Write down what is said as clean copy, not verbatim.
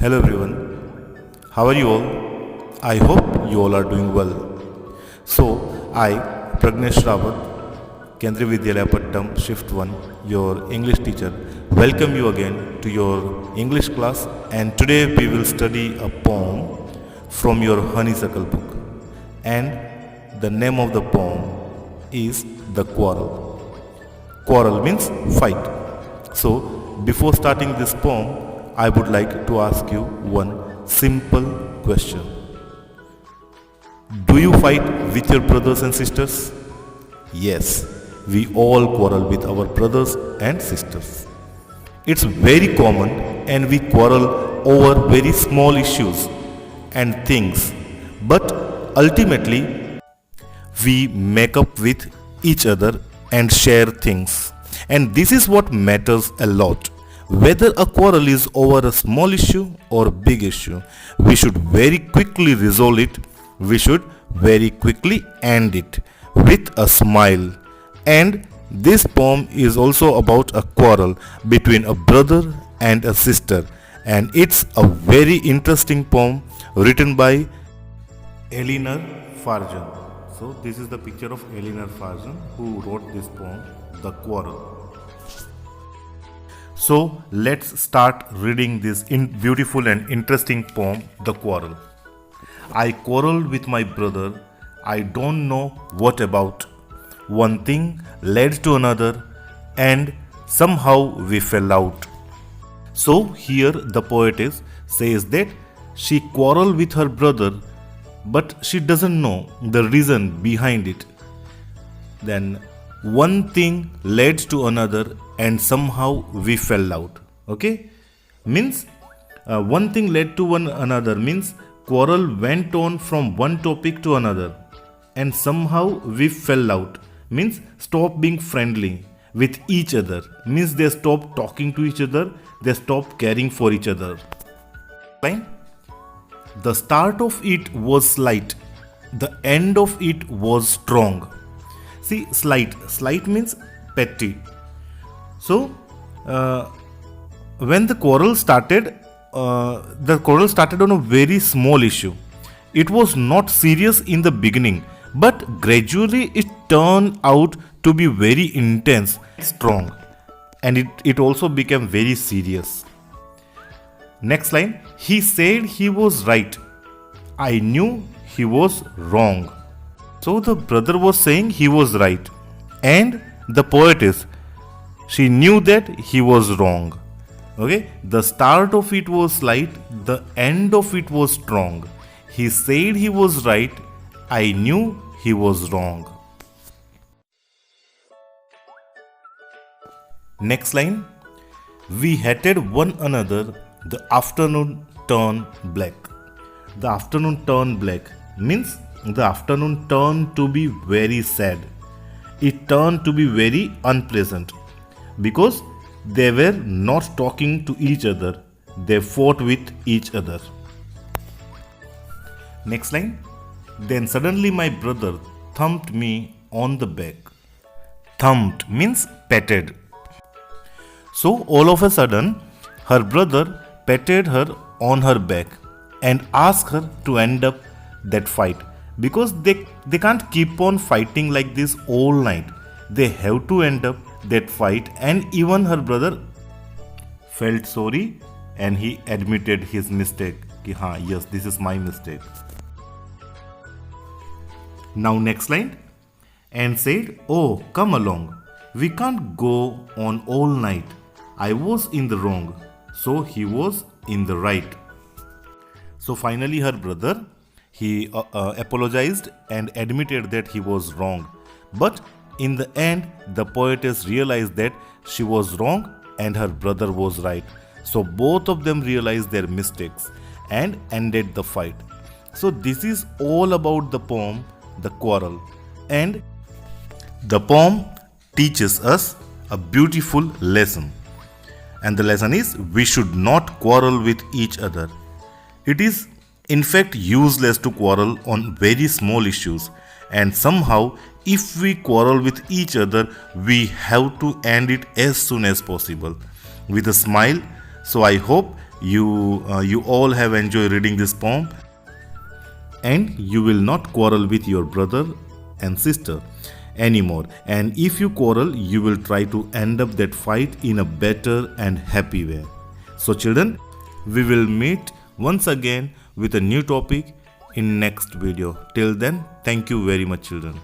Hello everyone, how are you all? I hope you all are doing well. So, I, Pragnesh Rawat, Kendriya Vidyalaya Pattam, Shift 1, your English teacher, welcome you again to your English class, and today we will study a poem from your Honeysuckle book. And the name of the poem is The Quarrel. Quarrel means fight. So, before starting this poem, I would like to ask you one simple question. Do you fight with your brothers and sisters? Yes, we all quarrel with our brothers and sisters. It's very common and we quarrel over very small issues and things. But ultimately, we make up with each other and share things. And this is what matters a lot. Whether a quarrel is over a small issue or a big issue, we should very quickly resolve it. We should very quickly end it with a smile. And this poem is also about a quarrel between a brother and a sister. And it's a very interesting poem written by Eleanor Farjeon. So this is the picture of Eleanor Farjeon who wrote this poem, The Quarrel. So let's start reading this beautiful and interesting poem, The Quarrel. I quarreled with my brother, I don't know what about. One thing led to another and somehow we fell out. So here the poetess says that she quarreled with her brother, but she doesn't know the reason behind it. Then one thing led to another and somehow we fell out. Okay, means one thing led to one another means quarrel went on from one topic to another and somehow we fell out means stop being friendly with each other, means they stop talking to each other, they stop caring for each other. Fine. The start of it was slight, the end of it was strong. See, slight means petty. So, when the quarrel started on a very small issue. It was not serious in the beginning, but gradually it turned out to be very intense, strong, and it also became very serious. Next line, he said he was right. I knew he was wrong. So the brother was saying he was right, and the poetess, she knew that he was wrong. Okay, the start of it was slight, the end of it was strong. He said he was right, I knew he was wrong. Next line, we hated one another, the afternoon turned black. The afternoon turned black means the afternoon turned to be very sad. It turned to be very unpleasant because they were not talking to each other. They fought with each other. Next line. Then suddenly my brother thumped me on the back. Thumped means patted. So all of a sudden, her brother patted her on her back and asked her to end up that fight. Because they can't keep on fighting like this all night. They have to end up that fight, and even her brother felt sorry and he admitted his mistake. Yes, this is my mistake. Now next line, and said, oh, come along. We can't go on all night. I was in the wrong, so he was in the right. So finally her brother, he apologized and admitted that he was wrong. But in the end, the poetess realized that she was wrong and her brother was right. So both of them realized their mistakes and ended the fight. So this is all about the poem, The Quarrel. And the poem teaches us a beautiful lesson. And the lesson is, we should not quarrel with each other. It is in fact useless to quarrel on very small issues, and somehow if we quarrel with each other, we have to end it as soon as possible with a smile. So I hope you all have enjoyed reading this poem, and you will not quarrel with your brother and sister anymore. And if you quarrel, you will try to end up that fight in a better and happy way. So children, we will meet once again with a new topic in next video. Till then, thank you very much children.